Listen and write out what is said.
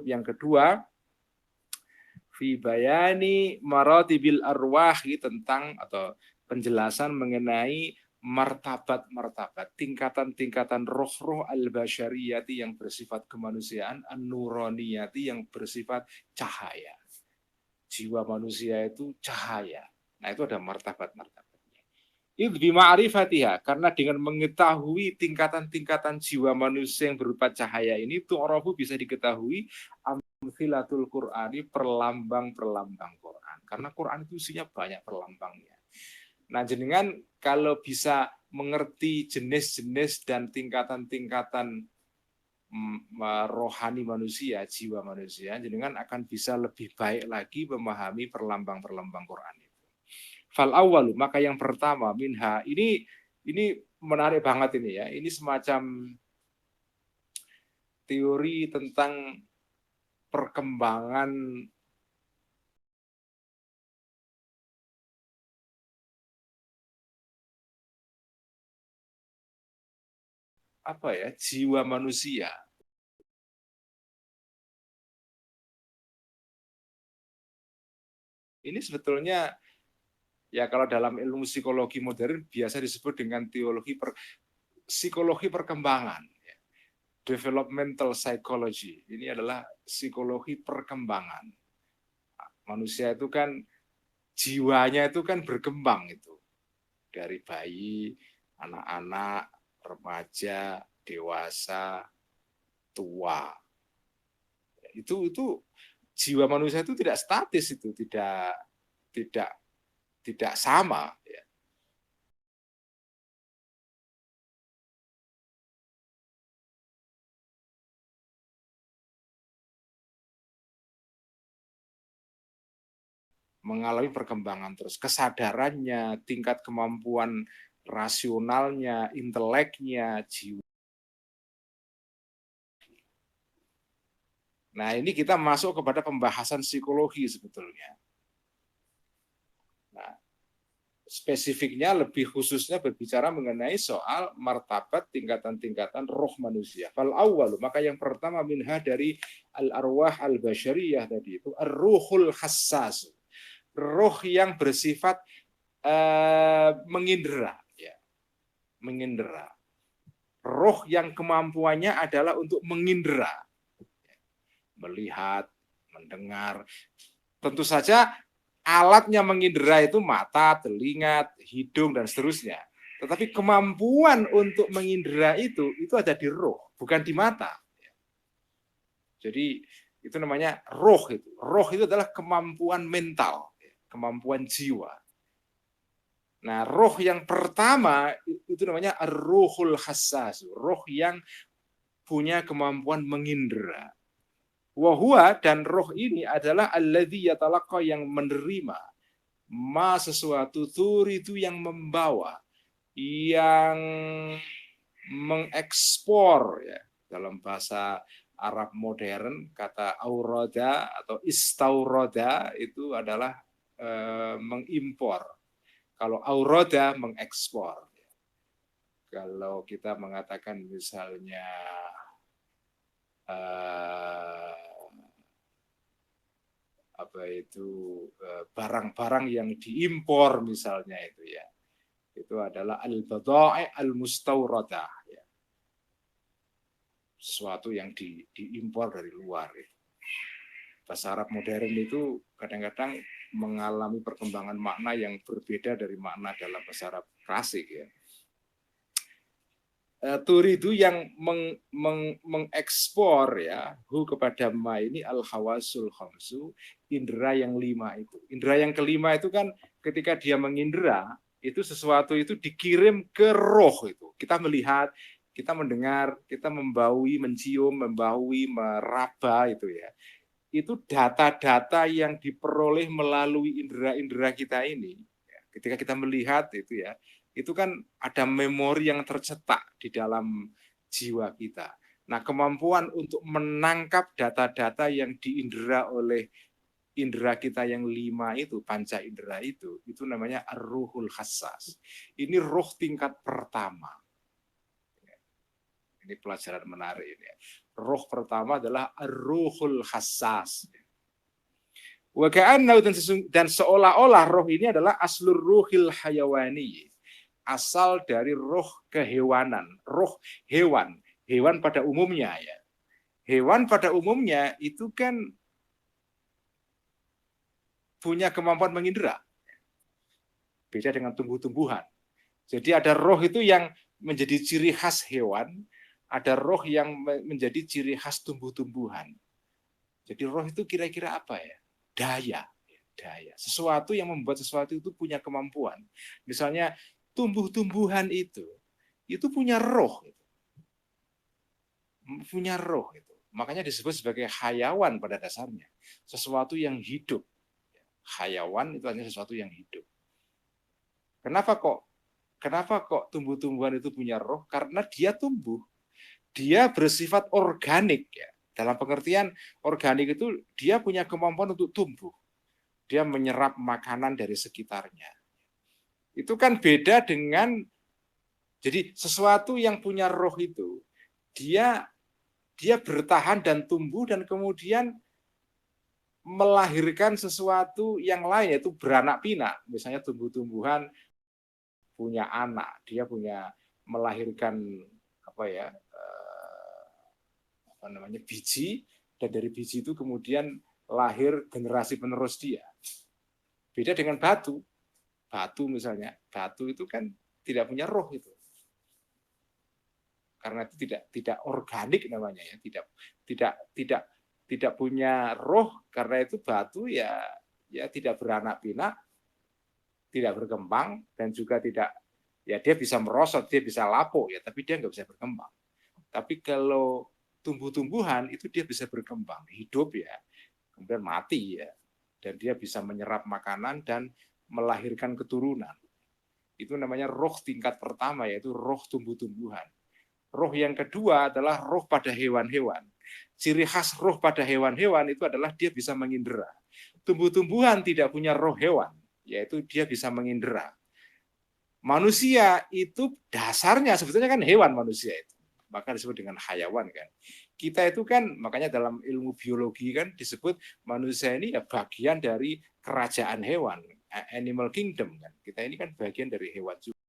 Yang kedua, fi bayani maratibil arwahi, tentang atau penjelasan mengenai martabat-martabat, tingkatan-tingkatan roh-roh al-basyariyati yang bersifat kemanusiaan, an-nuraniyati yang bersifat cahaya. Jiwa manusia itu cahaya. Nah, itu ada martabat-martabatnya. Idh bima'rifatiha, karena dengan mengetahui tingkatan-tingkatan jiwa manusia yang berupa cahaya ini, tu'rafu bisa diketahui amthilatul Qur'ani, perlambang-perlambang Quran. Karena Quran itu isinya banyak perlambangnya. Nah, jenengan kalau bisa mengerti jenis-jenis dan tingkatan-tingkatan rohani manusia, jiwa manusia, jenengan akan bisa lebih baik lagi memahami perlambang-perlambang Quran itu. Fal awalu, maka yang pertama minha, ini menarik banget ini ya. Ini semacam teori tentang perkembangan apa ya, jiwa manusia. Ini sebetulnya ya kalau dalam ilmu psikologi modern biasa disebut dengan psikologi perkembangan. Developmental psychology. Ini adalah psikologi perkembangan. Manusia itu kan jiwanya itu kan berkembang itu. Dari bayi, anak-anak, remaja, dewasa, tua. Itu jiwa manusia itu tidak statis, itu tidak sama ya. Mengalami perkembangan terus, kesadarannya, tingkat kemampuan rasionalnya, inteleknya, jiwa. Nah, ini kita masuk kepada pembahasan psikologi sebetulnya. Nah, spesifiknya lebih khususnya berbicara mengenai soal martabat tingkatan-tingkatan roh manusia. Fal awal, maka yang pertama minha dari al-arwah al-basyariyah tadi itu ar-ruhul hassas. Roh yang bersifat mengindera ya. Mengindera. Roh yang kemampuannya adalah untuk mengindera. Melihat, mendengar. Tentu saja alatnya mengindera itu mata, telinga, hidung, dan seterusnya. Tetapi kemampuan untuk mengindera itu ada di roh, bukan di mata. Jadi itu namanya roh itu. Roh itu adalah kemampuan mental, kemampuan jiwa. Nah, roh yang pertama itu namanya ar-ruhul hassas, roh yang punya kemampuan mengindera. Wahua, dan roh ini adalah alladzi yatalaqqa, yang menerima ma sesuatu, turidu yang membawa, yang mengekspor ya, dalam bahasa Arab modern kata aurada atau istauroda itu adalah mengimpor. Kalau auroda mengekspor. Kalau kita mengatakan misalnya apa itu barang-barang yang diimpor misalnya itu adalah al-badai' al-mustawradah ya. Sesuatu yang diimpor dari luar ya. Bahasa Arab modern itu kadang-kadang mengalami perkembangan makna yang berbeda dari makna dalam bahasa Arab klasik ya. Turidu yang mengekspor ya kepada ma ini al hawasul khamsu, indera yang 5 itu. Indera yang kelima itu kan ketika dia mengindera itu sesuatu itu dikirim ke roh itu. Kita melihat, kita mendengar, kita membaui, mencium, membaui, meraba itu ya. Itu data-data yang diperoleh melalui indera-indera kita ini. Ketika kita melihat itu ya, itu kan ada memori yang tercetak di dalam jiwa kita. Nah, kemampuan untuk menangkap data-data yang diindera oleh indera kita yang 5 itu, panca indera itu namanya ar-ruhul hassas. Ini roh tingkat pertama. Ini pelajaran menarik ini. Roh pertama adalah ar-ruhul hassas. Dan seolah-olah roh ini adalah aslur ruhil hayawani, asal dari roh kehewanan, roh hewan, hewan pada umumnya ya. Hewan pada umumnya itu kan punya kemampuan mengindera. Beda dengan tumbuh-tumbuhan. Jadi ada roh itu yang menjadi ciri khas hewan, ada roh yang menjadi ciri khas tumbuh-tumbuhan. Jadi roh itu kira-kira apa ya? Daya. Sesuatu yang membuat sesuatu itu punya kemampuan. Misalnya tumbuh-tumbuhan itu punya roh. Punya roh itu. Makanya disebut sebagai hayawan pada dasarnya. Sesuatu yang hidup. Hayawan itu hanya sesuatu yang hidup. Kenapa kok tumbuh-tumbuhan itu punya roh? Karena dia tumbuh. Dia bersifat organik ya. Dalam pengertian organik itu dia punya kemampuan untuk tumbuh. Dia menyerap makanan dari sekitarnya. Itu kan beda dengan, jadi sesuatu yang punya roh itu dia bertahan dan tumbuh dan kemudian melahirkan sesuatu yang lain, yaitu beranak pinak. Misalnya tumbuh-tumbuhan punya anak, dia punya melahirkan biji, dan dari biji itu kemudian lahir generasi penerus dia. Beda dengan batu misalnya, batu itu kan tidak punya roh itu, karena itu tidak organik namanya ya, tidak punya roh, karena itu batu ya tidak beranak pinak, tidak berkembang, dan juga tidak, ya dia bisa merosot, dia bisa lapuk ya, tapi dia nggak bisa berkembang. Tapi kalau tumbuh-tumbuhan itu dia bisa berkembang, hidup ya, kemudian mati ya, dan dia bisa menyerap makanan dan melahirkan keturunan. Itu namanya roh tingkat pertama, yaitu roh tumbuh-tumbuhan. Roh yang kedua adalah roh pada hewan-hewan. Ciri khas roh pada hewan-hewan itu adalah dia bisa mengindera. Tumbuh-tumbuhan tidak punya roh hewan, yaitu dia bisa mengindera. Manusia itu dasarnya sebetulnya kan hewan, manusia itu, maka disebut dengan hayawan kan. Kita itu kan, makanya dalam ilmu biologi kan disebut manusia ini ya bagian dari kerajaan hewan, animal kingdom kan. Kita ini kan bagian dari hewan juga.